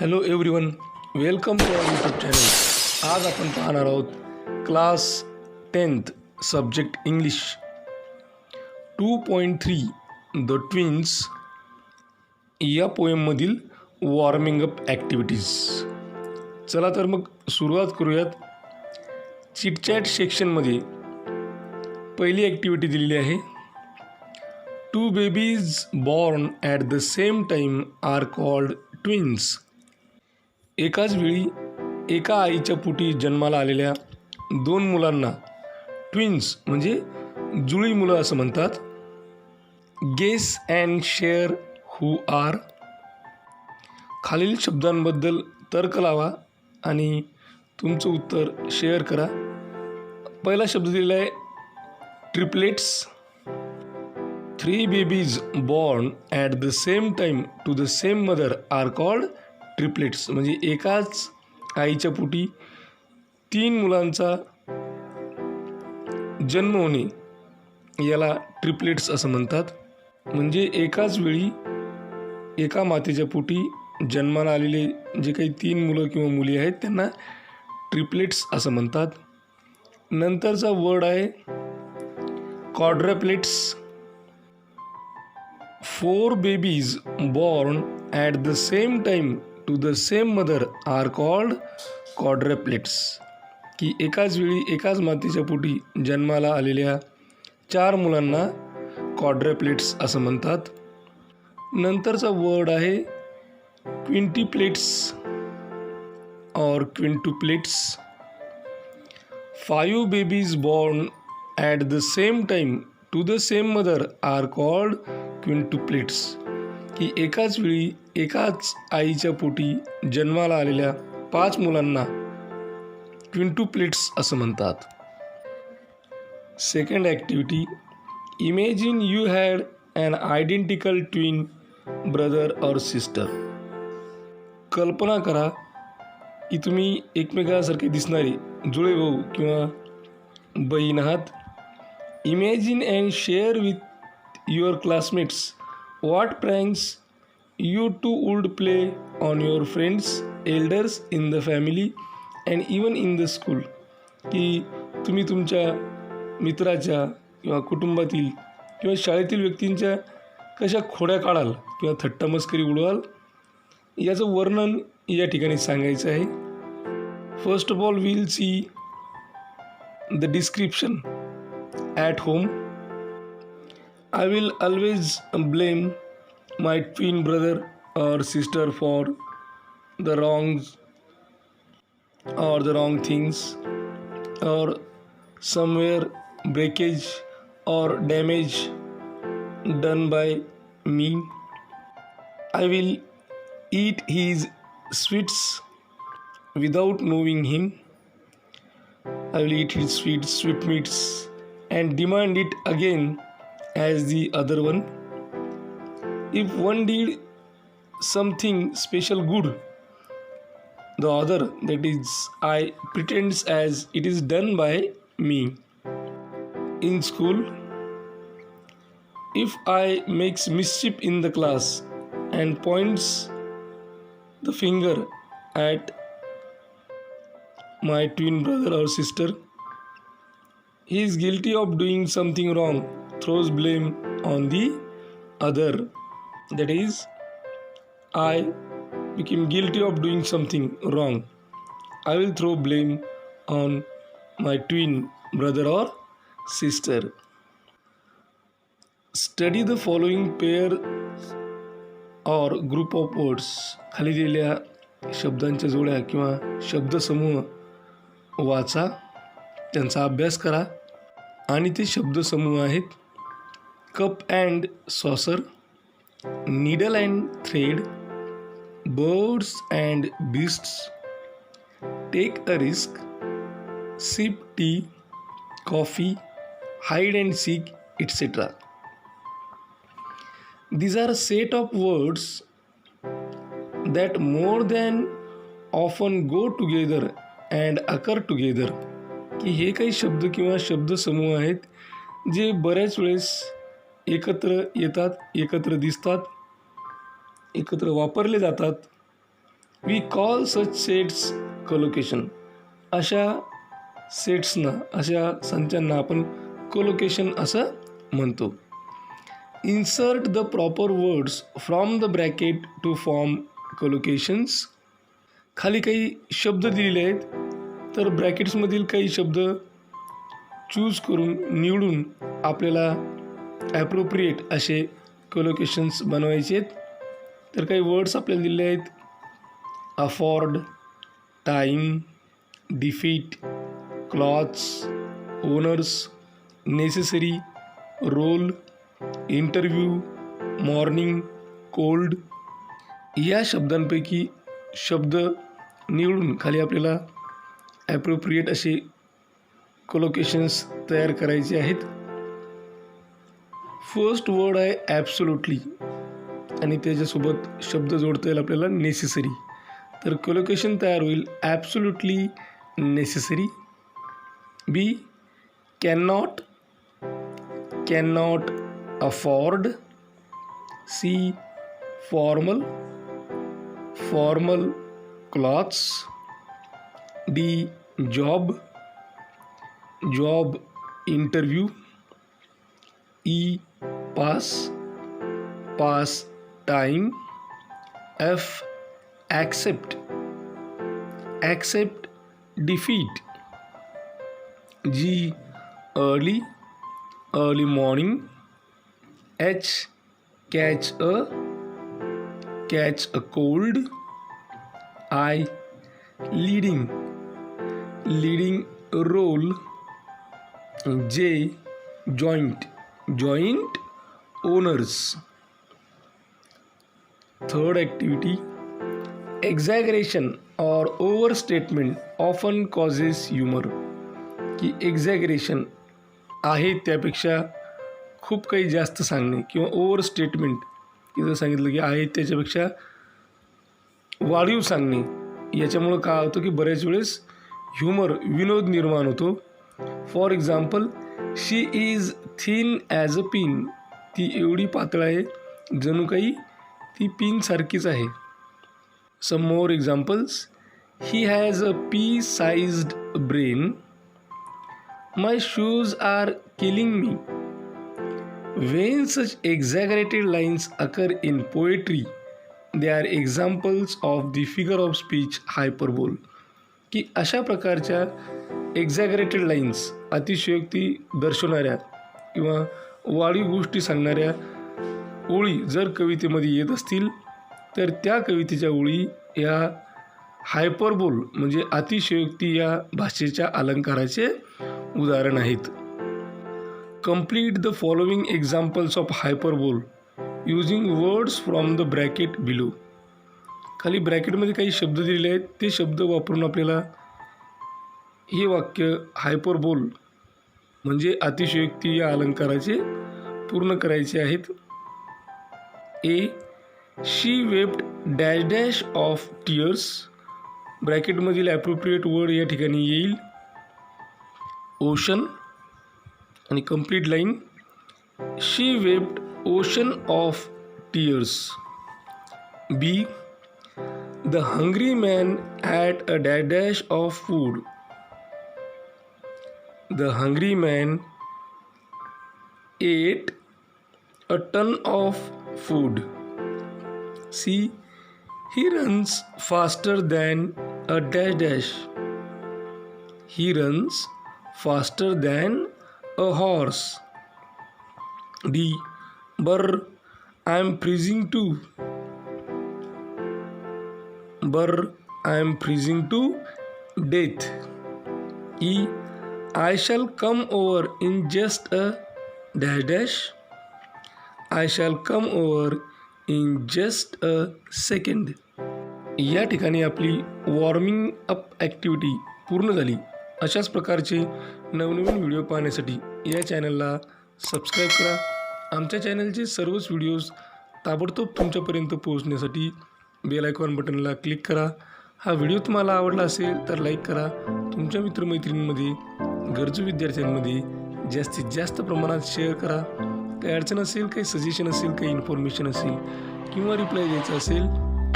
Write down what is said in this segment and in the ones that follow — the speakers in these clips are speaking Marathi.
Hello everyone, welcome to our YouTube channel. आज आपण पाहणार आहोत class 10th subject English 2.3 the twins या पोएममधील वॉर्मिंग अप ॲक्टिव्हिटीज. चला तर मग सुरुवात करूयात. चिटचॅट सेक्शनमध्ये पहिली ॲक्टिव्हिटी दिलेली आहे. 2 babies born at the same time are called twins. एकाच वेळी एका आईच्या पोटी जन्माला आलेल्या 2 मुलांना ट्विन्स म्हणजे जुळी मुलं असं म्हणतात. Guess and share who are. खालील शब्दांबद्दल तर्क लावा आणि तुमचं उत्तर शेअर करा. पहिला शब्द दिलेला आहे triplets. 3 babies born at the same time to the same mother are called triplets. म्हणजे एकाच आईच्या पोटी 3 मुलांचा जन्म होणे याला ट्रिपलेट्स असं म्हणतात. म्हणजे एकाच वेळी एका मातेच्या पोटी जन्माला आलेले जे काही 3 मुलं किंवा मुली आहेत त्यांना ट्रिपलेट्स असं म्हणतात. नंतरचा वर्ड आहे क्वाड्रप्लेट्स. 4 babies born at the same time to the same mother are called quadruplets. की एकाच वेळी एकाच मातेच्या पोटी जन्माला आलेल्या 4 मुलांना क्वाड्रप्लेट्स असं म्हणतात. नंतरचा वर्ड आहे क्विंटिप्लेट्स और क्विंटुप्लेट्स. 5 babies born at the same time to the same mother are called क्विंटुप्लेट्स. की एकाच वेळी एकाच आईच्या पोटी जन्माला आलेल्या 5 मुलांना क्विंटुप्लेट्स असं म्हणतात. Second activity. Imagine you had an identical twin brother or sister. कल्पना करा की तुम्ही एकमेकांसारखे दिसणारे जुळे भाऊ किंवा बहीण आहात. Imagine and share with your classmates what pranks you two would play on your friends, elders in the family and even in the school. की तुम्ही तुमच्या मित्राच्या किंवा कुटुंबातील किंवा शाळेतील व्यक्तींच्या कशा खोड्या काढाल किंवा थट्टामस्करी उडवाल याचं वर्णन या ठिकाणी सांगायचं आहे. First of all will see the description. At home, I will always blame my twin brother or sister for the wrongs or the wrong things or somewhere breakage or damage done by me. I will eat his sweets without knowing him. I will eat his sweetmeats and demand it again as the other one. If one did something special good, the other, that is I, pretends as it is done by me. In school, if I makes mischief in the class and points the finger at my twin brother or sister, he is guilty of doing something wrong, throws blame on the other. That is, I became guilty of doing something wrong. I will throw blame on my twin brother or sister. Study the following pair or group of words. खाली दिलेल्या शब्दांच्या जोड्या किंवा शब्दसमूह वाचा, त्यांचा अभ्यास करा. आणि ते शब्दसमूह आहेत cup and saucer, needle and thread, birds and beasts, take a risk, sip tea, coffee, hide and seek, etc. These are a set of words that more than often go together and occur together. की हे काही शब्द किंवा शब्दसमूह आहेत जे बऱ्याच वेळेस एकत्र येतात, एकत्र दिसतात, एकत्र वापरले जातात we call such sets collocation. अशा सेट्सना, अशा संचांना आपण कोलोकेशन असं म्हणतो. Insert the proper words from the bracket to form collocations. खाली काही शब्द दिलेले आहेत, तर ब्रॅकेट्समधील काही शब्द चूज करून, निवडून आपल्याला ॲप्रोप्रिएट असे कोलोकेशन्स बनवायचे आहेत. तर काही वर्ड्स आपल्याला दिले आहेत: afford, time, defeat, clothes, honours, necessary, role, interview, morning, cold. या शब्दांपैकी शब्द निवडून खाली आपल्याला ॲप्रोप्रिएट असे कोलोकेशन्स तयार करायचे आहेत. फर्स्ट वर्ड आहे ॲब्सोल्युटली आणि त्याच्यासोबत शब्द जोडता येईल आपल्याला नेसेसरी. तर कोलोकेशन तयार होईल absolutely necessary. B, can not afford. C, formal clothes. D, job interview. E, pass time. F, accept defeat. G, early morning. H, catch a cold. I, leading role. J, joint owners. Third activity, exaggeration और ओव्हरस्टेटमेंट ऑफन कॉजेस ह्युमर. की एक्झॅगरेशन आहे त्यापेक्षा खूप काही जास्त सांगणे किंवा ओव्हरस्टेटमेंट, इथं सांगितलं की आहे त्याच्यापेक्षा वाढीव सांगणे, याच्यामुळं काय होतं की बऱ्याच वेळेस ह्युमर, विनोद निर्माण होतो. For example, she is thin as a pin. ती एवढी पातळ आहे जणू काही ती पिनसारखीच आहे. Some more examples. He has a pea sized brain. My shoes are killing me. When such exaggerated lines occur in poetry, they are examples of the figure of speech hyperbole. की अशा प्रकारच्या एक्झॅगरेटेड लाईन्स, अतिशयोक्ती दर्शवणाऱ्या किंवा वाढीव गोष्टी सांगणाऱ्या ओळी जर कवितेमध्ये येत असतील तर त्या कवितेच्या ओळी या हायपरबोल म्हणजे अतिशयोक्ती या भाषेच्या अलंकाराचे उदाहरण आहेत. Complete the following examples of hyperbole using words from the bracket below. खाली ब्रॅकेटमध्ये काही शब्द दिलेले आहेत, ते शब्द वापरून आपल्याला हे वाक्य हायपरबोल म्हणजे अतिशयोक्ती या अलंकाराचे पूर्ण करायचे आहेत. A, she wept dash dash of tears. ब्रॅकेटमधील ॲप्रोप्रिएट वर्ड या ठिकाणी येईल ओशन. आणि complete line, she wept ocean of tears. B, the hungry man at a dash dash of food. The hungry man ate a ton of food. C, he runs faster than a dash dash. He runs faster than a horse. D, Brr, I am freezing too. Brr, I am freezing to death. E, I shall come over in just a dash dash. I shall come over in just a second. या ठिकाणी आपली वॉर्मिंग अप ॲक्टिव्हिटी पूर्ण झाली. अशाच प्रकारचे नवनवीन व्हिडिओ पाहण्यासाठी या चॅनलला सबस्क्राईब करा. आमच्या चॅनलचे सर्वच व्हिडिओज ताबडतोब तुमच्यापर्यंत पोहोचण्यासाठी बेल आयकॉन बटनला क्लिक करा. हा व्हिडिओ तुम्हाला आवडला असेल तर लाईक करा. तुमच्या मित्रमैत्रिणींमध्ये, गरजू विद्यार्थ्यांमध्ये जास्तीत जास्त प्रमाणात शेअर करा. काही अडचण असेल, काही सजेशन असेल, काही इन्फॉर्मेशन असेल किंवा रिप्लाय द्यायचा असेल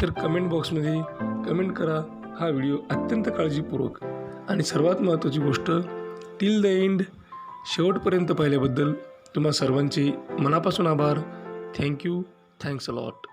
तर कमेंट बॉक्समध्ये कमेंट करा. हा व्हिडिओ अत्यंत काळजीपूर्वक आणि सर्वात महत्त्वाची गोष्ट टिल द एंड शेवटपर्यंत पाहिल्याबद्दल तुम्हा सर्वांचे मनापासून आभार. थँक्यू. Thanks a lot.